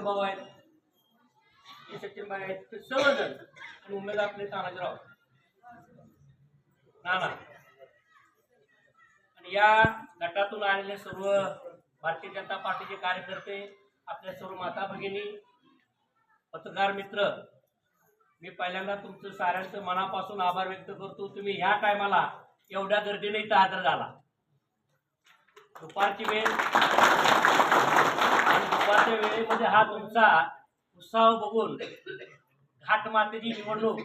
भाऊ आहेत, हे सचिनभाई आहेत, ते सर्वजण आणि उमेदवार आपले तानाजीराव नाना आणि या गटातून आलेले सर्व भारतीय जनता पार्टीचे कार्यकर्ते, आपल्या सर्व माता भगिनी, पत्रकार मित्र, मी पहिल्यांदा तुमचं साऱ्यांचं मनापासून आभार व्यक्त करतो. तुम्ही ह्या टायमाला एवढ्या गर्दीने इथं हजर झाला. दुपारची वेळ आणि दुपारच्या वेळेमध्ये हा तुमचा उत्साह बघून घाटमातेची निवडणूक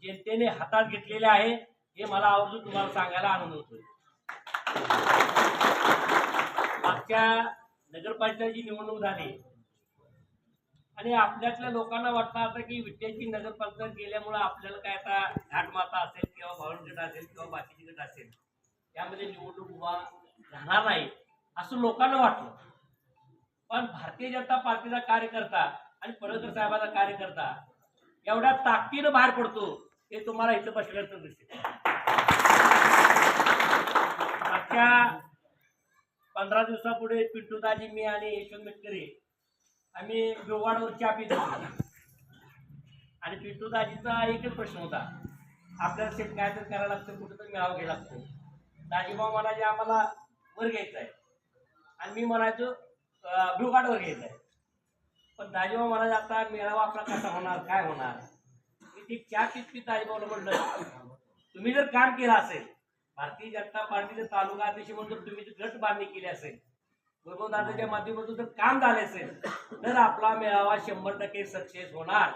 जनतेने हातात घेतलेली आहे हे मला आवर्जून तुम्हाला सांगायला आनंद होतोय. मागच्या नगरपालिकेची निवडणूक झाली आणि आपल्यातल्या लोकांना वाटतं आता की विट्याची नगरपालिका गेल्यामुळे आपल्याला काय आता घाटमाता असेल किंवा भावनगड असेल किंवा बाकीची गट असेल त्यामध्ये निवडणूक उभा राहणार नाही असं लोकांना वाटलं. पण भारतीय जनता पार्टीचा कार्यकर्ता आणि पडळकर साहेबांचा कार्यकर्ता एवढ्या ताकदीनं बाहेर पडतो हे तुम्हाला इथं बसल्याचं दिसते. मागच्या 15 दिवसापुढे पिंटूदाजी, मी आणि यशवंत मेटकरी आम्ही जोवाडवर चहा पित होतो आणि पिंटूदाजीचा एकच प्रश्न होता, आपल्याला शेत काय तर करायला लागतं, कुठं तर मेळावा घ्यायला लागतो. दाजीभाऊ म्हणाले आम्हाला वर घ्यायचं आहे आणि मी म्हणायचो भिवगाडवर घ्यायचं आहे. पण दाजीभाऊ म्हणाले आता मेळावा आपला कसा होणार, काय होणार. मी ती चहा पित दाजीभाऊला म्हटलं, तुम्ही जर काम केलं असेल, भारतीय जनता पार्टीचे तालुका अध्यक्ष म्हणून जर तुम्ही गट बांधणी केली असेल, वैभवदादाच्या माध्यमातून जर काम झाले असेल तर आपला मेळावा 100% सक्सेस होणार.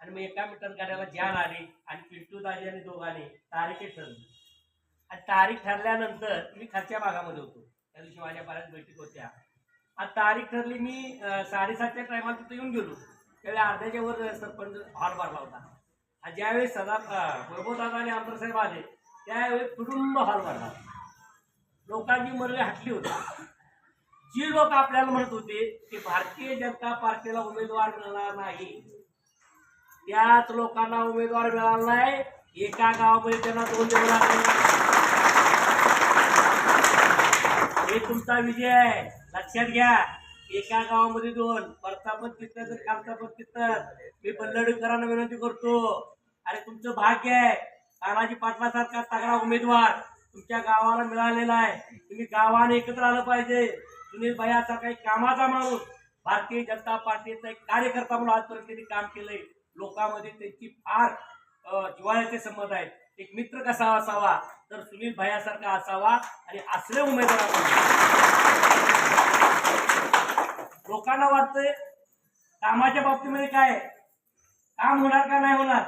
आणि मग एका मिनिटात गाड्याला जान आली आणि पिंटूदाजी आणि दोघांनी तारीख ठरली आणि तारीख ठरल्यानंतर मी खालच्या भागामध्ये होतो, त्या दिवशी माझ्या बऱ्याच बैठक होत्या आणि तारीख ठरली. मी 7:30च्या टायमाला तिथं येऊन गेलो, त्यावेळी अर्ध्याच्या वर सरपंच हॉल भरला होता आणि ज्यावेळी वैभवदादा आणि आमदार साहेब आले त्यावेळी कुटुंब हॉल भरला. लोकांची मंडळी हटली होती. जी लोक आपल्याला म्हणत होते की भारतीय जनता पार्टीला उमेदवार मिळणार नाही, त्याच लोकांना उमेदवार मिळाला नाही. एका गावामध्ये त्यांना 2 देऊ लागले. हे तुमचा विजय आहे, लक्षात घ्या. एका गावामध्ये 2, वरचा पण तिथं तर खालचा पण तिथं. मी बल्लडकरांना विनंती करतो, अरे तुमचं भाग्य आहे, तानाजी पाटलासारखा तगडा उमेदवार तुमच्या गावाला मिळालेला आहे. तुम्ही गावाने एकत्र आलं पाहिजे. सुनील भैयाचा काही कामाचा माणूस, भारतीय जनता पार्टीचा एक कार्यकर्ता म्हणून आजपर्यंत त्यांनी काम केलंय. लोकांमध्ये त्यांची फार जिव्हाळ्याचे संबंध आहेत. एक मित्र कसा असावा तर सुनील भैयासारखा असावा आणि असले उमेदवार. लोकांना वाटतंय कामाच्या बाबतीमध्ये काय काम होणार का नाही होणार,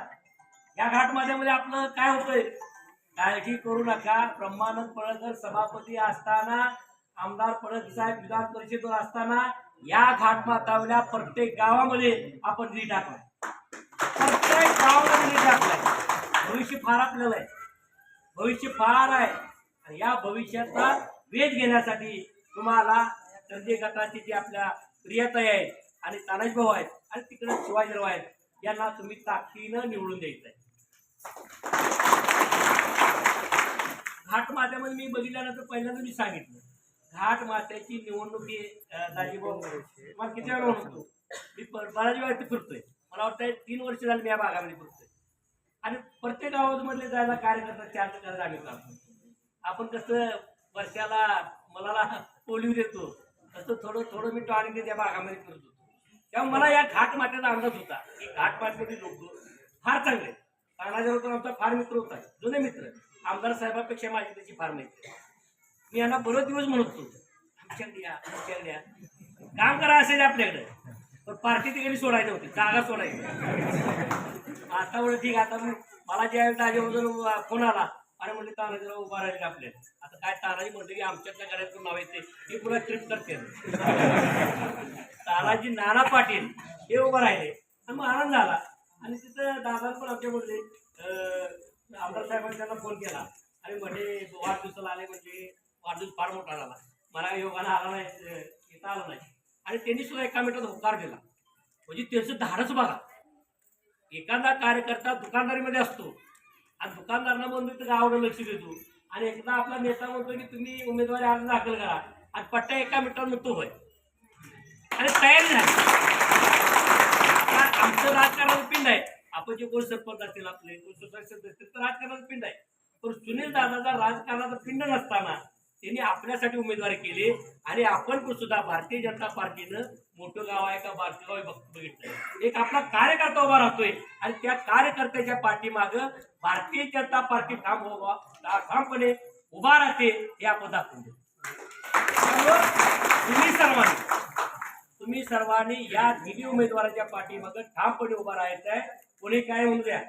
या घाटमाद्यामध्ये आपलं काय होतंय. काळजी करू नका. ब्रह्मानंद पडळकर सभापती असताना, आमदार पडळकर साहेब विधान परिषदेवर असताना या घाटमातावल्या प्रत्येक गावामध्ये आपण निधी टाकलाय. प्रत्येक गावामध्ये निधी टाकलाय. भविष्य फार आपल्याला आहे, भविष्य फार आहे आणि या भविष्याचा वेध घेण्यासाठी तुम्हाला संजय गटाची जी आपल्या प्रियताई आहेत आणि तानाजी भाऊ आहेत आणि तिकडे शिवाजीराव आहेत, यांना तुम्ही ताकदीनं निवडून द्यायचंय. घाटमात्यामध्ये मी बघितल्यानंतर पहिल्यांदा मी सांगितलं, घाटमात्याची निवडणूक ही दाजीभाऊ मला किती वेळा म्हणतो, मी बऱ्याच वेळा फिरतोय. मला वाटतं 3 वर्ष झाली मी या भागामध्ये फिरतोय आणि प्रत्येक गावामधले जायला कार्यकर्ता 4 करायला आम्ही करतो. आपण कसं वर्षाला मला पोलिओ देतो तसं थोडं थोडं मी टॉनिक त्या भागामध्ये करत होतो. तेव्हा मला या घाटमात्याचा अंदाज होता की घाटमात्याचे लोक फार चांगले. तानाजीराव आमचा फार मित्र होता, जुने मित्र. आमदार साहेबांपेक्षा माझी त्याची फार माहिती. मी यांना बरोच दिवस म्हणत होतो, आमच्या द्या काम करा असेल आपल्याकडे, पण पार्टी तिकडे सोडायची होती, जागा सोडायची. आता बरं ठीक. आता मला ज्यावेळी दाजीमधून फोन आला, अरे म्हणले तानाजीराव उभा राहिले आपल्याला. आता काय तानाजी म्हणतो की आमच्यातल्या गाड्यातून नाव येते हे पुरा ट्रिप करते. तानाजी नाना पाटील हे उभं राहिले आणि मग आनंद झाला. आणि तिथं दादा पण आमच्या म्हणले, आमदार साहेबांनी त्यांना फोन केला आणि म्हणजे वाढदिवसाला आले, म्हणजे वाढदिवस फार मोठा झाला, मला योगाला आला नाही, येता आला नाही. आणि त्यांनी सुद्धा एका मिनिटात होकार दिला. म्हणजे त्यांचं धाडच बघा. एखादा कार्यकर्ता दुकानदारीमध्ये असतो आणि दुकानदारांना म्हणतो तर गावाकडे लक्ष देतो आणि एकदा आपला नेता म्हणतो की तुम्ही उमेदवारी अर्ज दाखल करा आणि पट्ट्या एका मिनिटात म्हणतो होय आणि तयारी झाली. आमचं राजकारणाचं पिंड आहे. आपण जे कोण सरपंच असतील आपले कोण सोसायटी सदस्य असतील तर राजकारणाचं पिंड आहे. पण सुनील दादाचा राजकारणाचा पिंड नसताना त्यांनी आपल्यासाठी उमेदवारी केली आणि आपण पण सुद्धा भारतीय जनता पार्टीनं मोठं गाव आहे का बारकं गाव आहे बघितलं. एक आपला कार्यकर्ता उभा राहतोय आणि त्या कार्यकर्त्याच्या पाठीमागं भारतीय जनता पार्टी ठामपणे उभा राहते हे आपण दाखवून देऊ. तुम्ही सर्वांनी या तिन्ही उमेदवाराच्या पाठीमागं ठामपणे उभा राहायचं आहे. कोणी काय म्हणू द्या,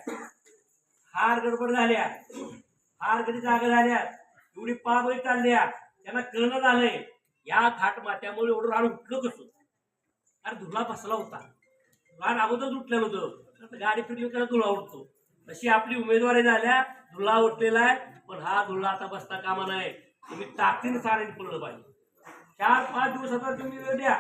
हार गडबड झाल्या, हार कधी जागा झाल्या, एवढी पाळबळी चालल्या, त्यांना कळणं झालंय या घाट मात्यामुळे एवढं रान उठलं कसं. अरे धुला बसला होता, रान अगोदरच उठलेलं होतं, गाडी फिरली त्याला धुला उठतो. तशी आपली उमेदवारी झाल्या, धुला उठलेला आहे. पण हा धुला आता बसता कामा नाही. तुम्ही ताकदीने सारेने पडलं पाहिजे. 4-5 दिवस आता तुम्ही वेळ द्या.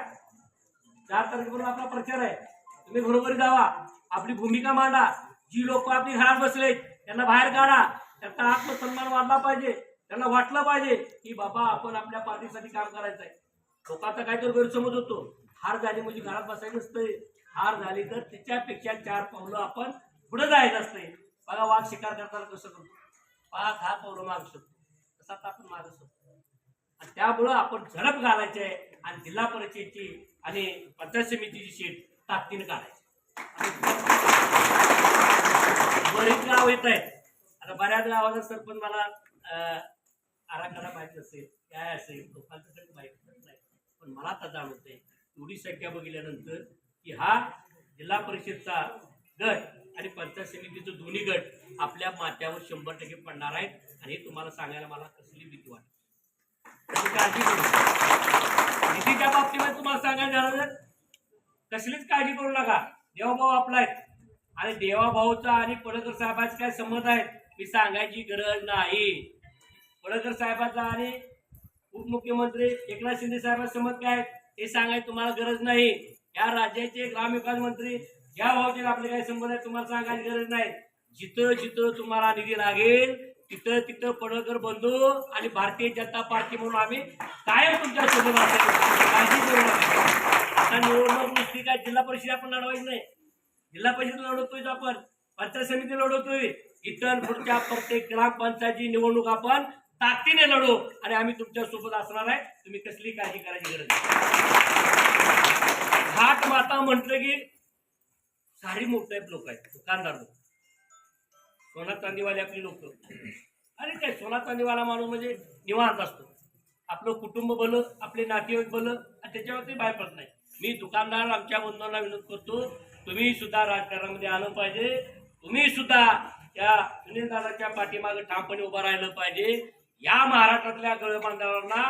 4 तारखेपर्यंत आपला प्रचार आहे. तुम्ही घरोघरी जावा, आपली भूमिका मांडा. जी लोक आपली घरात बसले त्यांना बाहेर काढा. त्यांचा आत्मसन्मान वाढला पाहिजे. त्यांना वाटलं पाहिजे की बाबा आपण आपल्या पार्टीसाठी काम करायचं आहे. लोकांचा काहीतरी गैरसमज होतो, हार झाली म्हणजे घरात बसायचं नसतंय. हार झाली तर तिच्यापेक्षा 4 पावलं आपण पुढे जायचं असतंय. बघा वाघ शिकार करताना कसं करतो, 5-10 पावलं मागू शकतो, तसा आपण मागू शकतो. आणि त्यामुळं आपण झडप घालायची आहे आणि जिल्हा परिषदेची आणि पंचायत समितीची सीट ताकदीने काढायची. बरेच गाव येत आहेत. आता बऱ्याच गावाचा सरपंच मला आराखडा माहित नसेल, काय असेल, लोकांचं काही माहित नाही. पण मला आता जाणवतंय एवढी संख्या बघितल्यानंतर की हा जिल्हा परिषदचा गट आणि पंचायत समितीचं दोन्ही गट आपल्या माथ्यावर 100% पडणार आहेत. आणि हे तुम्हाला सांगायला मला कसली भीती वाटते. काळजी करू निधीच्या बाबतीमध्ये तुम्हाला सांगायला झालं कसलीच काळजी करू नका. देवाभाऊ आपला आहे आणि देवाभाऊचा आणि पडळकर साहेबांचा काय संबंध आहे मी सांगायची गरज नाही. पडळकर साहेबांचा आणि उपमुख्यमंत्री एकनाथ शिंदे साहेबांचा संबंध काय हे सांगायची तुम्हाला गरज नाही. या राज्याचे ग्रामविकास मंत्री ज्या भाऊचे आपले काही संबंध आहे तुम्हाला सांगायची गरज नाही. जिथं जिथं तुम्हाला निधी लागेल तिथं तिथं पडळकर बंधू आणि भारतीय जनता पार्टी म्हणून आम्ही कायम तुमच्या सोबत असेल. काळजी करू नका. आता निवडणूक नुसती काय जिल्हा परिषद आपण लढवायची नाही. जिल्हा परिषद लढवतोय आपण, पंचायत समिती लढवतोय, इतर पुढच्या प्रत्येक ग्रामपंचायतची निवडणूक आपण ताकदीने लढू आणि आम्ही तुमच्या सोबत असणार आहे. तुम्ही कसली काळजी करायची गरज नाही. घाट माता म्हटलं की सारी मोठे लोक आहेत, दुकानदार लोक, सोना चांदीवाले आपली लोक. अरे काय सोना चांदीवाला माणूस म्हणजे निवांत असतो. आपलं कुटुंब भलं, आपले नातेवाईक भलं आणि त्याच्यावरती बाहेर पडत नाही. मी दुकानदार आमच्या बंधूंना विनंती करतो तुम्ही सुद्धा राजकारणामध्ये आलं पाहिजे. तुम्ही सुद्धा या सुनील दादाच्या पाठीमागे ठामपणे उभं राहिलं पाहिजे. या महाराष्ट्रातल्या गळबांधवांना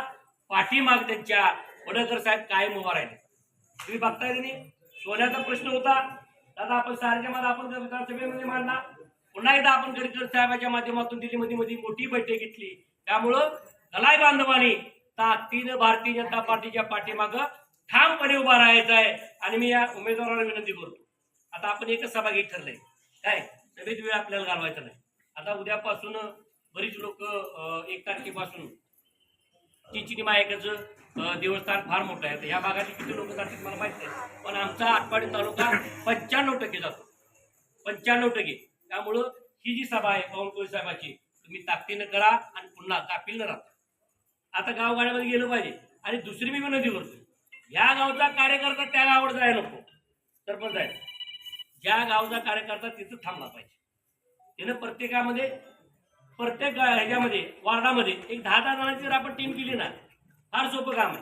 पाठीमाग त्यांच्या पडळकर साहेब कायम उभा राहिले. तुम्ही बघताय की नाही सोन्याचा प्रश्न होता दादा आपण सारख्या मध्ये आपण विधानसभेमध्ये मांडला. पुन्हा एकदा आपण गडकरी साहेबांच्या माध्यमातून दिल्लीमध्ये मोठी बैठक घेतली. त्यामुळं गलाई बांधवांनी ताकदीनं भारतीय जनता पार्टीच्या पाठीमागं ठामपणे उभा राहायचा आहे. आणि मी या उमेदवाराला विनंती करतो आता आपण एकच सभा घेत ठरलंय काय सभेत वेळ आपल्याला घालवायचा नाही. आता उद्यापासून बरीच लोक 1 तारखेपासून चिंचिनी मायकाचं देवस्थान फार मोठं आहे. या भागातील किती लोक जातील मला माहित नाही, पण आमचा आटपाडी तालुका 95% जातो, 95%. त्यामुळं ही जी सभा आहे पवनकुळे साहेबाची तुम्ही ताकदीनं करा आणि पुन्हा कापील न राहता. आता गावगाड्यामध्ये गेलं पाहिजे. आणि दुसरी मी विनंती करतो या गावचा कार्यकर्ता त्या गावावर जायला नको. सरपंच आहे ज्या गावचा कार्यकर्ता तिथं थांबला पाहिजे. त्यानं प्रत्येकामध्ये प्रत्येक ह्याच्यामध्ये वार्डामध्ये एक 10-10 जणांची जर आपण टीम केली ना फार सोपं काम आहे.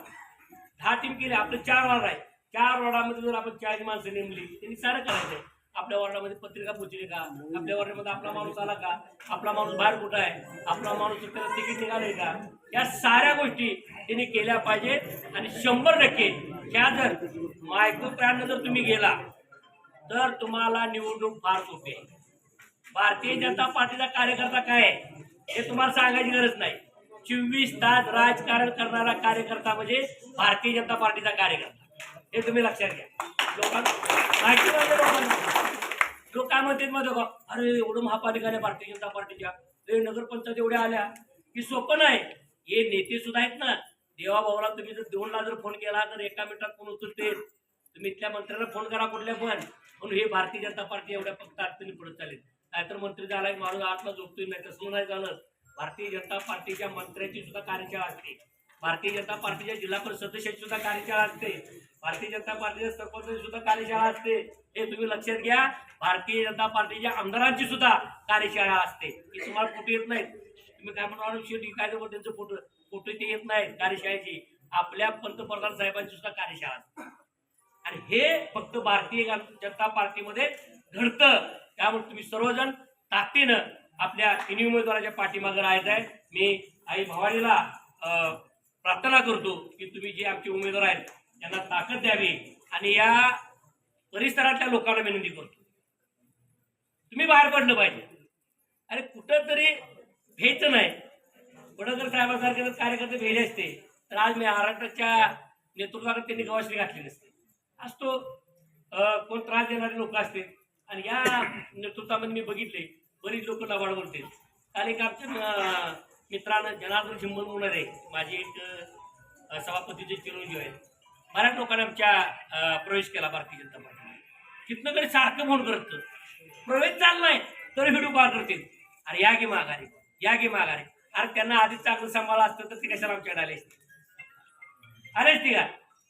10 टीम केली आपलं 4 वार्ड आहे. 4 वार्डामध्ये जर आपण 40 माणसं नेमली त्यांनी सारं करायचं आहे. आपल्या वार्डामध्ये पत्रिका पोचली का, आपल्या वार्डामध्ये आपला माणूस आला का, आपला माणूस बाहेर कुठं आहे, आपला माणूस त्याला तिकीट निघालंय का, या साऱ्या गोष्टी त्यांनी केल्या पाहिजेत. आणि 100% ह्या जर मायक्रोप्लॅननं जर तुम्ही गेला तर तुम्हाला निवडणूक फार सोपी आहे. भारतीय जनता पार्टीचा कार्यकर्ता काय आहे हे तुम्हाला सांगायची गरज नाही. 24 तास राजकारण करणारा कार्यकर्ता म्हणजे भारतीय जनता पार्टीचा कार्यकर्ता हे तुम्ही लक्षात घ्या. लोकांना माहिती नाही. लोक काय म्हणतात मध्ये का अरे एवढं महापालिकाने भारतीय जनता पार्टीच्या नगरपंचायत एवढ्या आल्या की सोपं नाही. हे नेते सुद्धा आहेत ना. देवाभाऊला तुम्ही जर 2ला जर फोन केला तर 1 मिनिटात फोन उचलते. तुम्ही इथल्या मंत्र्याला फोन करा कुठल्या पण, म्हणून हे भारतीय जनता पार्टी एवढ्या फक्त अडचणी पुढे चालेल. नाहीतर मंत्री झाला की माणूस आतला झोपतोय, नाही तसं नाही झालं. भारतीय जनता पार्टीच्या मंत्र्याची सुद्धा कार्यशाळा असते, भारतीय जनता पार्टीच्या जिल्हा परिषद सदस्याची सुद्धा कार्यशाळा असते, भारतीय जनता पार्टीच्या सरपंचाची सुद्धा कार्यशाळा असते. हे तुम्ही लक्षात घ्या. भारतीय जनता पार्टीच्या आमदारांची सुद्धा कार्यशाळा असते. ही तुम्हाला फोटो येत नाहीत. तुम्ही काय म्हणणार शेवटी काय त्यांचं फोटो फोटो ते येत नाहीत कार्यशाळेची. आपल्या पंतप्रधान साहेबांची सुद्धा कार्यशाळा असते. आणि हे फक्त भारतीय जनता पार्टीमध्ये घडतं. त्यामुळे तुम्ही सर्वजण ताकदीनं आपल्या तिन्ही उमेदवाराच्या पाठीमागे राहायचं आहे. मी आई भवानीला प्रार्थना करतो की तुम्ही जे आमचे उमेदवार आहेत त्यांना ताकद द्यावी. आणि या परिसरातल्या लोकांना विनंती करतो, तुम्ही बाहेर पडलं पाहिजे. अरे कुठं तरी भेटचं नाही. वडकर साहेबांसारखे जर कार्यकर्ते भेटले असते तर आज महाराष्ट्राच्या नेतृत्वाकडे त्यांनी गवाश्री घातली नसते. आज तो कोण त्रास देणारे लोक असते. आणि या नेतृत्वामध्ये मी बघितले बरीच लोक लबाड बोलते. काल एक आमच्या मित्रानं जनार्दन शिंबल म्हणून आहे, माझे एक सभापतीचे चिरंजीव आहेत, बऱ्याच लोकांनी आमच्या प्रवेश केला भारतीय जनता पार्टीमध्ये. तिथनं तरी सारखं फोन करत प्रवेश चाललाय तरी व्हिडिओ कॉल करतील, अरे या गे माघारी, या गे माघारी. अरे त्यांना आधीच चांगलं सांभाळलं असतं तर ते कशाला आमच्याकडे आले असते? अरेच ती का.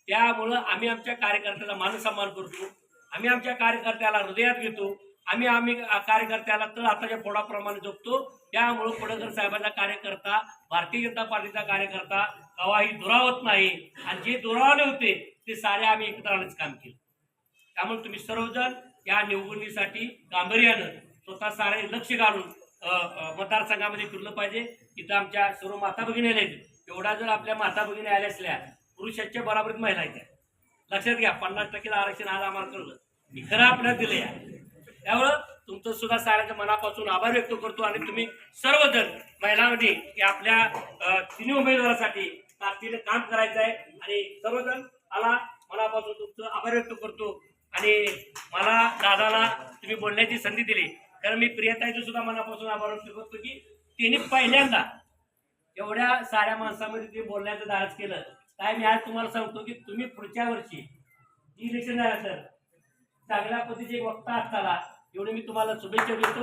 त्यामुळं आम्ही आमच्या कार्यकर्त्याचा मान सन्मान करतो, आम्ही आमच्या कार्यकर्त्याला हृदयात घेतो, आम्ही कार्यकर्त्याला तर आताच्या फोडाप्रमाणे जपतो. त्यामुळं फडणकर साहेबांचा कार्यकर्ता, भारतीय जनता पार्टीचा कार्यकर्ता कवाही दुरावत नाही. आणि जे दुरावले होते ते सारे आम्ही एकत्र आणण्याचं काम केलं. त्यामुळे तुम्ही सर्वजण या निवडणुकीसाठी गांभीर्यानं स्वतः सारे लक्ष घालून मतदारसंघामध्ये फिरलं पाहिजे. इथं आमच्या सर्व माता भगिनी आल्या, एवढा जर आपल्या माता भगिनी आल्या असल्या पुरुषाच्या बराबरीत महिला आहेत. लक्षात घ्या, 50% आरक्षण आज आम्हाला कळलं, मी खरं आपल्याला दिलं या. त्यामुळं तुमचं सुद्धा साऱ्यांच्या मनापासून आभार व्यक्त करतो. आणि तुम्ही सर्वजण महिलांमध्ये आपल्या तिन्ही उमेदवारासाठी ताकदीने काम करायचं आहे. आणि सर्वजण मला मनापासून तुमचं आभार व्यक्त करतो. आणि मला दादाला तुम्ही बोलण्याची संधी दिली, कारण मी प्रियताईचं सुद्धा मनापासून आभार व्यक्त करतो की त्यांनी पहिल्यांदा एवढ्या साऱ्या माणसामध्ये ते बोलण्याचं धाडस केलं. काय मी आज तुम्हाला सांगतो की तुम्ही पुढच्या वर्षी इलेक्शन झालं तर चांगल्या पद्धतीचे एक वक्ता असताना एवढे मी तुम्हाला शुभेच्छा देतो.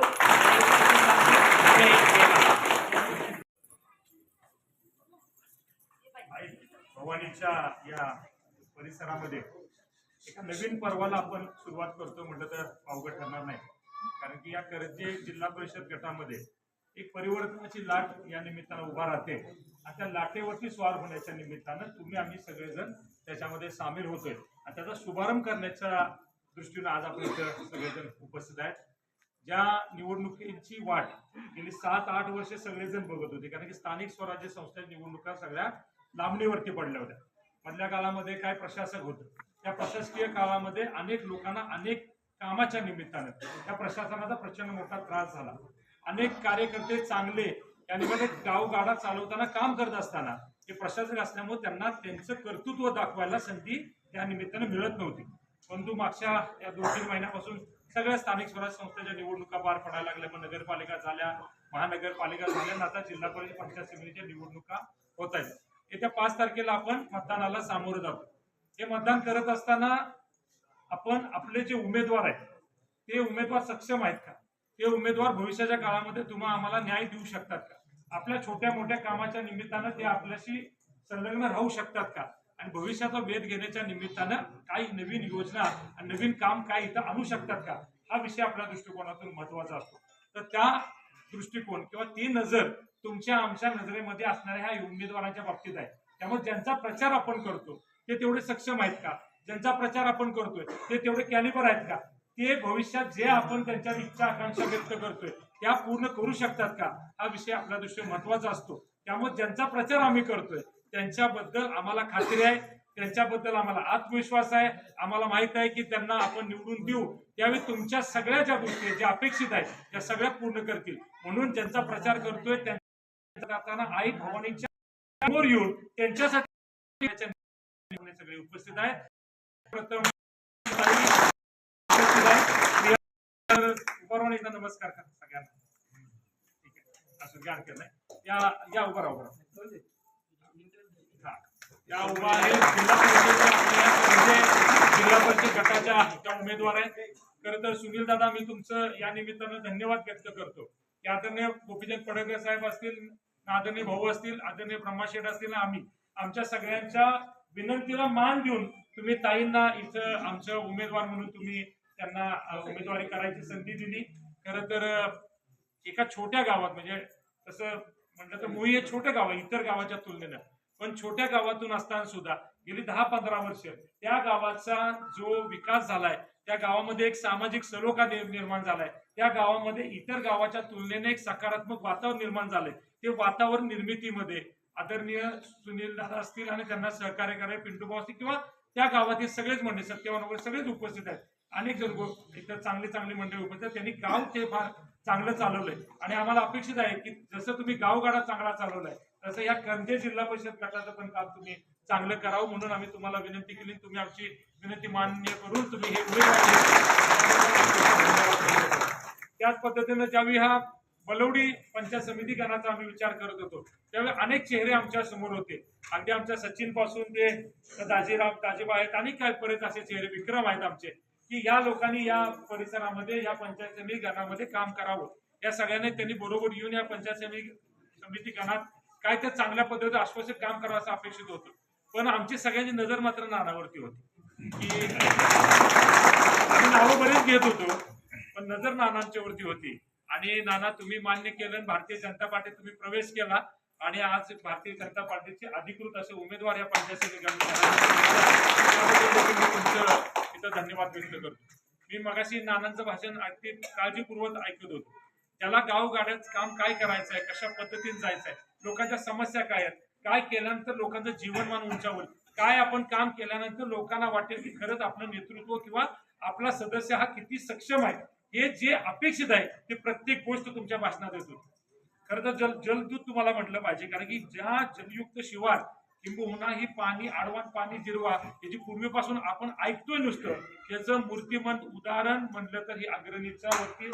भवानीच्या या परिसरामध्ये एका नवीन पर्वाला आपण सुरुवात करतो म्हटलं तर अवघड ठरणार नाही. कारण की या करजे जिल्हा परिषद गटामध्ये एक परिवर्तनाची लाट या निमित्तानं उभा राहते. आणि त्या लाटेवरती स्वार होण्याच्या निमित्तानं तुम्ही आम्ही सगळेजण त्याच्यामध्ये सामील होतोय. आणि त्याचा शुभारंभ करण्याच्या दृष्टीनं आज आपण इथं सगळेजण उपस्थित आहेत. ज्या निवडणुकीची वाट गेली 7-8 वर्षे सगळेजण बघत होते, कारण की स्थानिक स्वराज्य संस्था निवडणुका सगळ्या लांबणीवरती पडल्या होत्या. मधल्या काळामध्ये काय प्रशासक होतं, त्या प्रशासकीय काळामध्ये अनेक लोकांना अनेक कामाच्या निमित्तानं त्या प्रशासनाचा प्रचंड मोठा त्रास झाला. अनेक कार्यकर्ते चांगले या निमित्ताने गावगाडा चालवताना काम करत असताना हे प्रशासक असल्यामुळे त्यांना त्यांचं कर्तृत्व दाखवायला संधी त्या निमित्तानं मिळत नव्हती. परंतु मागच्या या 2-3 महिन्यापासून सगळ्या स्थानिक स्वराज्य संस्थेच्या निवडणुका पार पडायला लागल्या. मग नगरपालिका झाल्या, महानगरपालिका झाल्या, आता जिल्हा परिषद पंचायत समितीच्या निवडणुका होत आहेत. येत्या 5 तारखेला आपण मतदानाला सामोरं जातो. हे मतदान करत असताना आपण आपले जे उमेदवार आहेत ते उमेदवार सक्षम आहेत का, ते उमेदवार भविष्याच्या काळामध्ये तुम्हाला आम्हाला न्याय देऊ शकतात का, आपल्या छोट्या मोठ्या कामाच्या निमित्तानं ते आपल्याशी संलग्न राहू शकतात का, आणि भविष्याचा वेध घेण्याच्या निमित्तानं काही नवीन योजना आणि नवीन काम काय इथं आणू शकतात का, हा विषय आपल्या दृष्टिकोनातून महत्वाचा असतो. तर त्या दृष्टिकोन किंवा ती नजर तुमच्या आमच्या नजरेमध्ये असणाऱ्या ह्या उमेदवारांच्या बाबतीत आहे. त्यामुळे ज्यांचा प्रचार आपण करतो ते तेवढे सक्षम आहेत का, ज्यांचा प्रचार आपण करतोय ते तेवढे कॅलिबर आहेत का, ते भविष्यात जे आपण त्यांच्या इच्छा आकांक्षा व्यक्त करतोय त्या पूर्ण करू शकतात का, हा विषय आपल्या दृष्टीने महत्वाचा असतो. त्यामुळे ज्यांचा प्रचार आम्ही करतोय त्यांच्याबद्दल आम्हाला खात्री आहे, त्यांच्याबद्दल आम्हाला आत्मविश्वास आहे. आम्हाला माहित आहे की त्यांना आपण निवडून देऊ त्यावेळी तुमच्या सगळ्या ज्या गोष्टी ज्या अपेक्षित आहेत त्या सगळ्या पूर्ण करतील. म्हणून ज्यांचा प्रचार करतोय त्यांना आई भवानीच्या समोर येऊन त्यांच्यासाठी सगळे उपस्थित आहेत. प्रथम एकदा नमस्कार करा सगळ्यांना. ठीक आहे, असं घ्या, आणखी नाही या उभा राहा. या उभा आहे जिल्हा परिषदेच्या आपल्या जिल्हा परिषद गटाच्या त्या उमेदवार आहेत. खरं तर सुनील दादा, मी तुमचं या निमित्तानं धन्यवाद व्यक्त करतो की आदरणीय गोपीचंद पडळकर साहेब असतील, आदरणीय भाऊ असतील, आदरणीय ब्रह्माशेठ असतील, आमच्या सगळ्यांच्या विनंतीला मान देऊन तुम्ही ताईंना इथं आमचं उमेदवार म्हणून तुम्ही त्यांना उमेदवारी करायची संधी दिली. खरं तर एका छोट्या गावात, म्हणजे तसं म्हटलं तर मुळी हे छोटं गाव आहे इतर गावाच्या तुलनेनं, पण छोट्या गावातून असताना सुद्धा गेली 10-15 वर्ष त्या गावाचा जो विकास झालाय, त्या गावामध्ये एक सामाजिक सलोखा निर्माण झालाय, त्या गावामध्ये इतर गावाच्या तुलनेने एक सकारात्मक वातावरण निर्माण झालंय. ते वातावरण निर्मितीमध्ये आदरणीय सुनील दादा असतील आणि त्यांना सहकार्य करायला पिंटू भाऊ असतील किंवा त्या गावातील सगळेच मंडळी, सत्यवान वगैरे सगळेच उपस्थित आहेत. अनेक जण इतर चांगली चांगली मंडळी उपस्थित आहेत. त्यांनी गाव ते फार चांगलं चालवलंय आणि आम्हाला अपेक्षित आहे की जसं तुम्ही गावगाडा चांगला चालवलाय तसं या करंजे जिल्हा परिषद गटाचं पण काम तुम्ही चांगलं करावं म्हणून आम्ही तुम्हाला विनंती केली. तुम्ही आमची विनंती मान्य करून तुम्ही हे त्याच पद्धतीनं ज्यावेळी हा बलवडी पंचायत समिती गणाचा आम्ही विचार करत होतो त्यावेळी अनेक चेहरे आमच्या समोर होते. अगदी आमच्या सचिन पासून ते दाजीबा आहेत आणि काय परत असे चेहरे विक्रम आहेत आमचे, की या लोकांनी या परिसरामध्ये या पंचायत समिती गणामध्ये काम करावं. या सगळ्यांनी त्यांनी बरोबर येऊन या पंचायत समिती गणात काय तर चांगल्या पद्धतीने आश्वासित काम करावं असं अपेक्षित होतं. पण आमची सगळ्यांची नजर मात्र नानावरती होती की आम्ही नावं बरेच घेत होतो पण नजर नानांच्या वरती होती. आणि नाना, तुम्ही मान्य केलं, भारतीय जनता पार्टीत तुम्ही प्रवेश केला आणि आज भारतीय जनता पार्टीचे अधिकृत असे उमेदवार या पंचायत समिती तुमचं इथं धन्यवाद व्यक्त करतो. मी मगाशी नानांचं भाषण अगदी काळजीपूर्वक ऐकत होतो. त्याला गावगाड्यात काम काय करायचं आहे, कशा पद्धतीने जायचं आहे, लोकांच्या समस्या काय आहेत, काय केल्यानंतर लोकांचं जीवनमान उंचावल, काय आपण काम केल्यानंतर लोकांना वाटेल की खरंच आपलं नेतृत्व किंवा आपला सदस्य हा किती सक्षम आहे, हे जे अपेक्षित आहे ते प्रत्येक गोष्ट तुमच्या भाषणात येतो. खरं तर जलदूत तुम्हाला म्हटलं पाहिजे, कारण की ज्या जलयुक्त शिवार किंबहुना ही पाणी आडवान पाणी जिरवा याची पूर्वीपासून आपण ऐकतोय नुसतं, त्याचं मूर्तिमंत उदाहरण म्हटलं तर ही अग्रणीचा वरती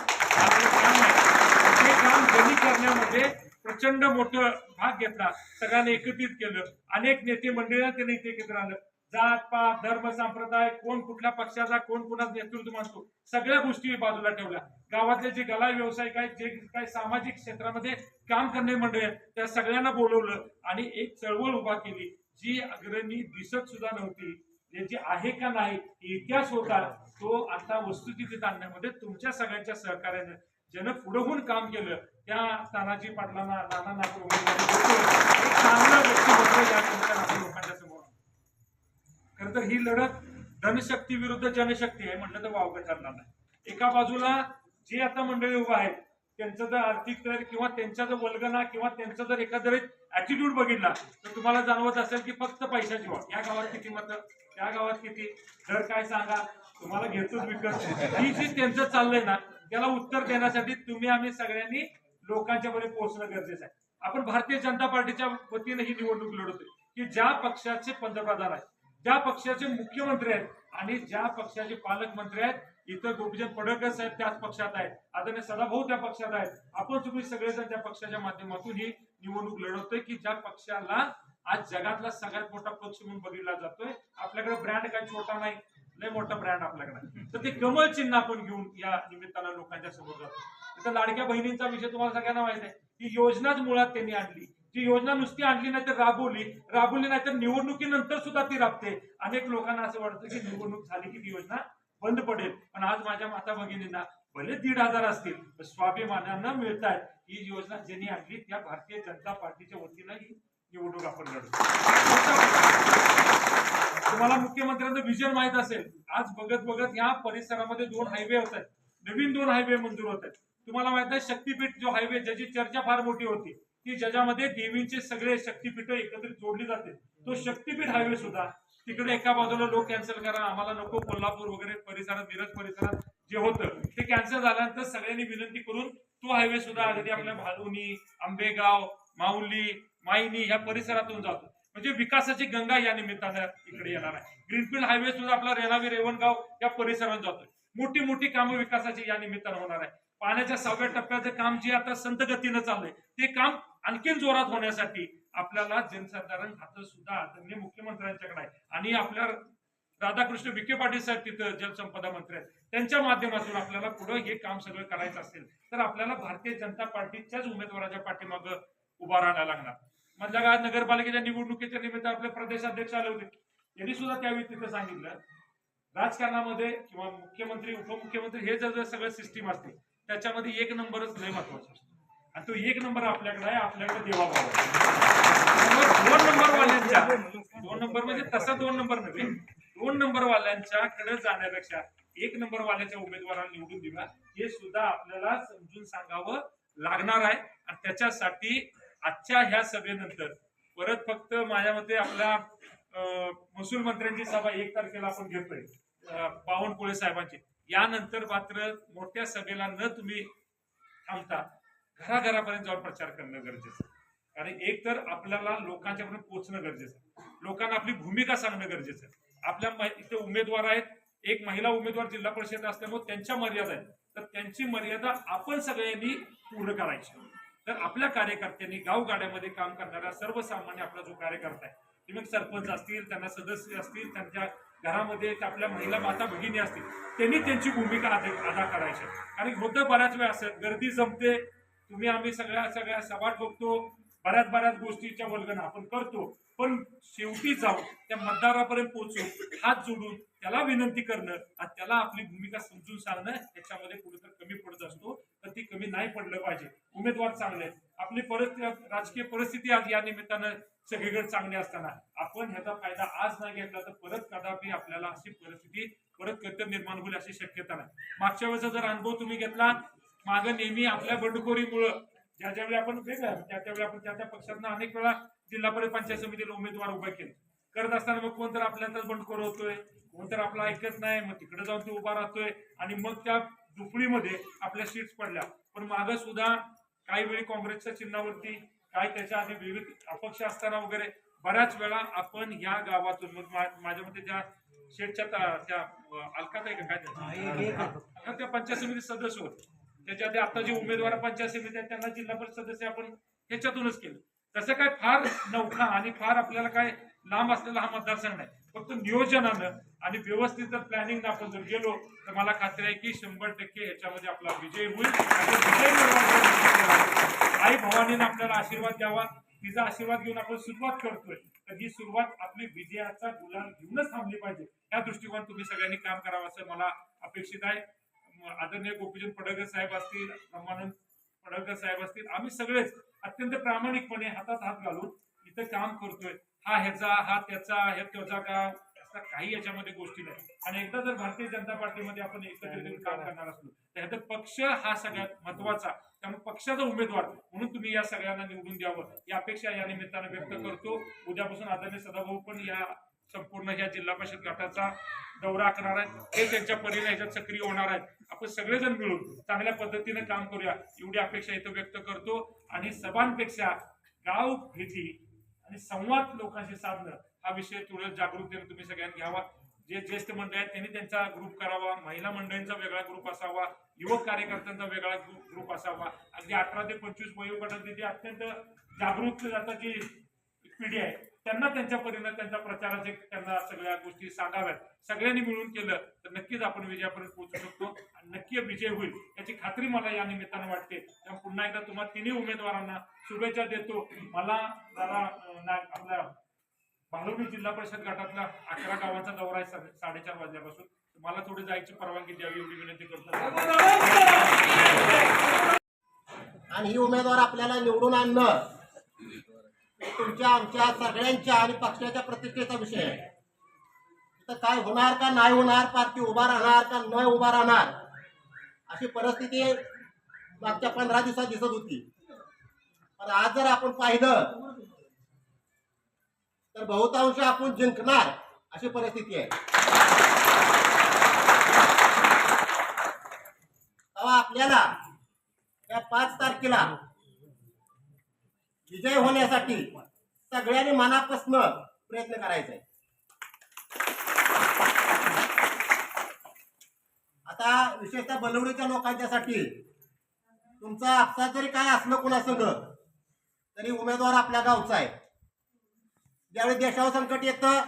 काम जली करण्यामध्ये प्रचंड मोठं भाग घेतला. सगळ्यांनी एकत्रित केलं, अनेक नेते मंडळींना त्यांनी इथे एकत्र आलं. जात पात धर्म संप्रदाय, कोण कुठल्या पक्षाचा, कोण कुणाचं नेतृत्व मानतो, सगळ्या गोष्टी बाजूला ठेवल्या. गावातले जे गलाय व्यावसायिक आहेत, जे काही सामाजिक क्षेत्रामध्ये काम करणारे मंडळी आहेत, त्या सगळ्यांना बोलवलं आणि एक चळवळ उभा केली जी अग्रणी दिसत सुद्धा नव्हती. जे आहे का नाही इतिहास होता, तो आता वस्तुस्थितीत आणण्यामध्ये तुमच्या सगळ्यांच्या सहकार्याने ज्यानं पुढे होऊन काम केलं त्या तानाजी पाटलांना नाना चांगलं व्यक्तिमत्व या लोकांच्या समोर. खरं तर ही लढत धनशक्ती विरुद्ध जनशक्ती आहे म्हटलं तर वावगं ठरणार नाही. एका बाजूला जे आता मंडळी उभा आहेत त्यांचं जर आर्थिक तर किंवा त्यांचा जर वल्गना किंवा त्यांचा जर एकंदरीत ऍटिट्यूड बघितला तर तुम्हाला जाणवत असेल की फक्त पैशाची वाट. या गावात किती मतं, त्या गावात किती, दर काय सांगा, तुम्हाला घेतोच विकत. ही जी त्यांचं चाललंय ना त्याला उत्तर देण्यासाठी तुम्ही आम्ही सगळ्यांनी लोकांच्या मध्ये पोहोचणं गरजेचं आहे. आपण भारतीय जनता पार्टीच्या वतीने ही निवडणूक लढवतोय की ज्या पक्षाचे पंतप्रधान आहेत, ज्या पक्षाचे मुख्यमंत्री आहेत आणि ज्या पक्षाचे पालकमंत्री आहेत, इथं गोपीचंद पडळकर साहेब त्याच पक्षात आहेत, आदरणीय सदाभाऊ त्या पक्षात आहेत, आपण तुम्ही सगळेजण त्या पक्षाच्या माध्यमातून ही निवडणूक लढवतोय की ज्या पक्षाला आज जगातला सगळ्यात मोठा पक्ष म्हणून बघितला जातोय. आपल्याकडे ब्रँड काही छोटा नाही, लय मोठा ब्रँड आपल्याकडे, तर ते कमळ चिन्ह आपण घेऊन या निमित्तानं लोकांच्या समोर जातो. तिथं लाडक्या बहिणींचा विषय तुम्हाला सगळ्यांना माहित आहे. ही योजनाच मुळात त्यांनी आणली, जी योजना नुसती आणली नाही तर राबवली नाही तर निवडणुकीनंतर सुद्धा ती राबते. अनेक लोकांना असं वाटतं की निवडणूक झाली की ती योजना बंद पडेल, पण आज माझ्या माता भगिनींना भले 1,500 असतील स्वाभिमानानं मिळत आहेत. ही योजना ज्यांनी आणली त्या भारतीय जनता पार्टीच्या वतीनं ही निवडणूक आपण लढतो. तुम्हाला मुख्यमंत्र्यांचं विजन माहित असेल. आज बघत बघत या परिसरामध्ये 2 हायवे होत आहेत, नवीन 2 हायवे मंजूर होत आहेत. तुम्हाला माहित आहे शक्तीपीठ जो हायवे ज्याची चर्चा फार मोठी होती की ज्याच्यामध्ये देवींचे सगळे शक्तीपीठ एकत्रित जोडली जाते, तो शक्तीपीठ हायवे सुद्धा तिकडे एका बाजूला लोक कॅन्सल करा, आम्हाला नको, कोल्हापूर वगैरे परिसरात मिरज परिसरात जे होतं ते कॅन्सल झाल्यानंतर सगळ्यांनी विनंती करून तो हायवे सुद्धा अगदी आपल्या भालुनी, आंबेगाव, माऊली, मायनी या परिसरातून जातो. म्हणजे विकासाची गंगा या निमित्तानं इकडे येणार आहे. ग्रीनफील्ड हायवे सुद्धा आपला रेणावी रेवणगाव या परिसरात जातोय. मोठी मोठी कामं विकासाची या निमित्तानं होणार आहे. पाण्याच्या 6व्या टप्प्याचं काम जे आता संत गतीनं चाललंय ते काम आणखीन जोरात होण्यासाठी आपल्याला जनसाधारण खातं सुद्धा आदरणीय मुख्यमंत्र्यांच्याकडे आहे आणि आपल्या राधाकृष्ण विखे पाटील साहेब तिथं जलसंपदा मंत्री आहेत, त्यांच्या माध्यमातून आपल्याला पुढे हे काम सगळं करायचं असेल तर आपल्याला भारतीय जनता पार्टीच्याच उमेदवाराच्या पाठीमागं उभा राहायला लागणार. मधल्या काळात नगरपालिकेच्या निवडणुकीच्या निमित्त आपले प्रदेशाध्यक्ष आले होते, त्यांनी सुद्धा त्यावेळी तिथं सांगितलं राजकारणामध्ये किंवा मुख्यमंत्री उपमुख्यमंत्री हे जर सगळं सिस्टीम असते त्याच्यामध्ये एक नंबरच लय महत्वाचा असतो आणि तो एक नंबर आपल्याकडे आहे, आपल्याकडे देवाभाऊ आहे. दोन नंबर म्हणजे तसा 2 नंबर नव्हे, 2 नंबर वाल्यांच्याकडे जाण्यापेक्षा 1 नंबर वाल्याच्या उमेदवाराला निवडून दिला हे सुद्धा आपल्याला समजून सांगावं लागणार आहे. आणि त्याच्यासाठी आजच्या ह्या सभेनंतर परत फक्त माझ्या मते आपल्या महसूल मंत्र्यांची सभा 1 तारखेला आपण घेतोय, बावनकुळे साहेबांची. यानंतर मात्र मोठ्या सभेला न तुम्ही थांबता घराघरापर्यंत जाऊन प्रचार करणं गरजेचं आहे. आणि एक तर आपल्याला लोकांच्यापर्यंत पोहोचणं गरजेचं आहे, लोकांना आपली भूमिका सांगणं गरजेचं आहे. आपल्या इथे उमेदवार आहेत, एक महिला उमेदवार जिल्हा परिषद असल्यामुळे त्यांच्या मर्यादा आहेत, तर त्यांची मर्यादा आपण सगळ्यांनी पूर्ण करायची. तर आपल्या कार्यकर्त्यांनी गावगाड्यामध्ये काम करणारा सर्वसामान्य आपला जो कार्यकर्ता आहे, ते मग सरपंच असतील, त्यांना सदस्य असतील, त्यांच्या घरामध्ये आपल्या महिला माता भगिनी असतील, त्यांनी त्यांची भूमिका अदा करायची. कारण होतं बऱ्याच वेळा असं गर्दी जमते, तुम्ही आम्ही सगळ्या सभाट बघतो, बऱ्याच गोष्टीच्या वल्गना आपण करतो, पण शेवटी जाऊन त्या मतदारापर्यंत पोहोचून हात जोडून त्याला विनंती करणं आणि त्याला आपली भूमिका समजून सांगणं याच्यामध्ये कुठेतरी कमी पडत असतो. तर ती कमी नाही पडलं पाहिजे. उमेदवार चांगले आहेत, आपली राजकीय परिस्थिती आज या निमित्तानं सगळीकडे चांगली असताना आपण ह्याचा फायदा आज नाही घेतला तर परत कदापि आपल्याला अशी परिस्थिती परत कधी निर्माण होईल अशी शक्यता नाही. मागच्या वेळेचा जर अनुभव तुम्ही घेतला, मागं नेहमी आपल्या बंडखोरीमुळं ज्यावेळी आपण वेगळं त्यावेळी आपण त्या पक्षातनं अनेक वेळा जिल्हा परिषद पंचायत समितीला उमेदवार उभा केले करत असताना मग कोणतर आपल्यातच बंडखोर होतोय, कोणतर आपला ऐकत नाही, मग तिकडे जाऊन तो उभा राहतोय आणि मग त्या दुपडीमध्ये आपल्या सीट्स पडल्या. पण मागं सुद्धा काही वेळी काँग्रेसच्या चिन्हावरती, काही त्याच्या आधी विविध अपक्ष असताना वगैरे बऱ्याच वेळा आपण या गावातून मग माझ्या मते ज्या शेटच्या त्या अलकात आहे का काय त्या पंचायत समिती सदस्य होते, त्याच्या आधी आता जे उमेदवार पंचायत समिती आहेत त्यांना जिल्हा परिषद सदस्य आपण ह्याच्यातूनच केलं. तसं काय फार नवखा आणि फार आपल्याला काय लांब असलेला हा मतदारसंघ नाही, फक्त नियोजनानं आणि व्यवस्थित जर प्लॅनिंग आपण जर गेलो तर मला खात्री आहे की 100% ह्याच्यामध्ये आपला विजय होईल. आई भवानीनं आपल्याला आशीर्वाद द्यावा, तिचा आशीर्वाद घेऊन आपण सुरुवात करतोय, तर ही सुरुवात आपली विजयाचा गुलाल घेऊनच थांबली पाहिजे. या दृष्टिकोन तुम्ही सगळ्यांनी काम करावं असं मला अपेक्षित आहे. आदरणीय गोपीचंद पडळकर साहेब असतील, ब्रह्मानंद पडळकर साहेब असतील, आम्ही सगळेच अत्यंत प्रामाणिकपणे हातात हात घालून इथं काम करतोय. हा ह्याचा, हा त्याचा, हे त्याचा का असा काही याच्यामध्ये गोष्टी नाही. आणि एकदा जर भारतीय जनता पार्टीमध्ये आपण एकत्रित काम करणार असलो तर ह्याचा पक्ष हा सगळ्यात महत्वाचा, त्यामुळे पक्षाचा उमेदवार म्हणून तुम्ही या सगळ्यांना निवडून द्यावं ही अपेक्षा या निमित्तानं व्यक्त करतो. उद्यापासून आदरणीय सदाभाऊ पण या संपूर्ण ह्या जिल्हा परिषद गटाचा दौरा करणार आहेत, हे त्यांच्या परीने ह्याच्यात सक्रिय होणार आहेत. आपण सगळेजण मिळून चांगल्या पद्धतीने काम करूया एवढी अपेक्षा इथं व्यक्त करतो. आणि सभांपेक्षा गाव भेटी आणि संवाद लोकांशी साधणं हा विषय थोडं जागरूकतेने तुम्ही सगळ्यांनी घ्यावा. जे ज्येष्ठ मंडळी आहेत त्यांनी त्यांचा ग्रुप करावा, महिला मंडळींचा वेगळा ग्रुप असावा, युवक कार्यकर्त्यांचा वेगळा ग्रुप असावा. अगदी 18 ते 25 वयोगटातली जी अत्यंत जागरूक जी पिढी आहे त्यांना त्यांच्या परीने त्यांच्या प्रचाराचे त्यांना सगळ्या गोष्टी सांगाव्यात. सगळ्यांनी मिळून केलं तर नक्कीच आपण विजयापर्यंत पोहोचू शकतो आणि नक्की विजय होईल याची खात्री मला या निमित्तानं वाटते. त्यामुळे पुन्हा एकदा तुम्हा तिन्ही उमेदवारांना शुभेच्छा देतो. मला जरा आपल्या भालवडी जिल्हा परिषद गटातला 11 गावांचा दौरा आहे 4:30 वाजल्यापासून, मला थोडी जायची परवानगी द्यावी एवढी विनंती करतो. आणि ही उमेदवार आपल्याला निवडून आणणं तुमच्या आमच्या सगळ्यांच्या आणि पक्षाच्या प्रतिष्ठेचा विषय आहे. तर काय होणार का नाही होणार, पार्टी उभा राहणार का न उभा राहणार अशी परिस्थिती मागच्या 15 दिवसात दिसत होती. पण आज जर आपण पाहिलं तर बहुतांश आपण जिंकणार अशी परिस्थिती आहे. तेव्हा आपल्याला या 5 तारखेला विजय होण्यासाठी सगळ्यांनी मनापासून प्रयत्न करायचा आहे. आता विशेषतः बलवडीच्या लोकांच्यासाठी तुमचा आपसा जरी काय असलं कोणासंग तरी उमेदवार आपल्या गावचा आहे. ज्यावेळी देशावर संकट येतं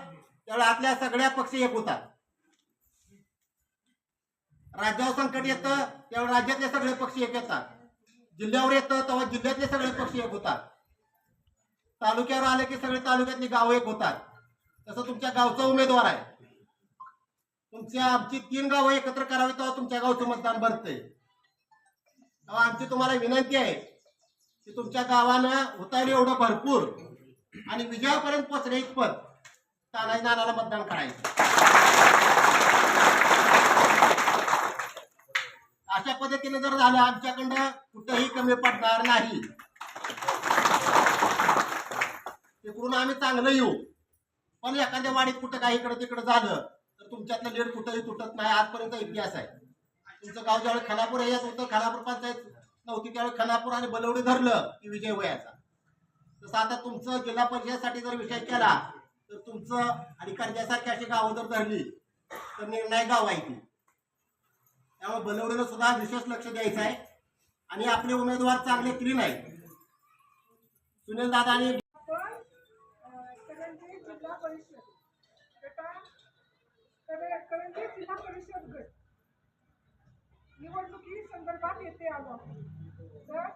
त्यावेळी आपल्या सगळ्या पक्ष एक होतात. राज्यावर संकट येतं त्यावेळी राज्यातले सगळे पक्ष एक येतात. जिल्ह्यावर येतं तेव्हा जिल्ह्यातले सगळे पक्ष एक होतात. तालुक्यावर आले की सगळे तालुक्यातली गावं एक होतात. तसं तुमच्या गावचा उमेदवार आहे. तुमच्या आमची 3 गावं एकत्र करावी तेव्हा तुमच्या गावचं मतदान भरतंय. तेव्हा आमची तुम्हाला विनंती आहे की तुमच्या गावानं होता येईल एवढं भरपूर आणि विजयापर्यंत पोहोचणे इतपत तानाजी नानाला मतदान करायचं. अशा पद्धतीने जर झालं आमच्याकडनं कुठंही कमी पडणार नाही. तिकडून आम्ही चांगलं येऊ. पण एखाद्या वाडीत कुठं काही इकडं तिकडं झालं तर तुमच्यातलं लीड कुठंही तुटत नाही. आजपर्यंत इतिहास आहे. तुमचं गाव ज्यावेळी खानापूर यायच होतं, खानापूर पंचायत नव्हती त्यावेळी खानापूर आणि बलवडी धरलं की विजय व्हायचा. तसं आता तुमचं जिल्हा परिषदेसाठी जर विषय केला तर तुमचं आणि कर्जासारखी अशी गावं जर धरली तर निर्णायक गाव आहे ती. त्यामुळे बलवडीला सुद्धा विशेष लक्ष द्यायचं आहे आणि आपले उमेदवार चांगले क्लीन आहेत. सुनील दादानी करंजी जिल्हा परिषद करंजी जिल्हा परिषद गट निवडणुकी संदर्भात येथे आलो. तर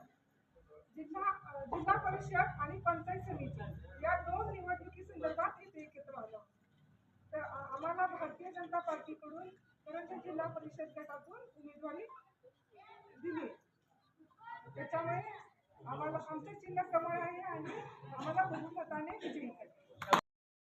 जिल्हा परिषद आणि पंचायत समिती या 2 निवडणुकी संदर्भात येथे एकत्र आलो. तर आम्हाला भारतीय जनता पार्टीकडून करंजी जिल्हा परिषद गटातून उमेदवारी दिली. त्याच्यामुळे आम्हाला आमचं चिन्ह कमळ आहे आणि आम्हाला बहुमताने विजयी केले.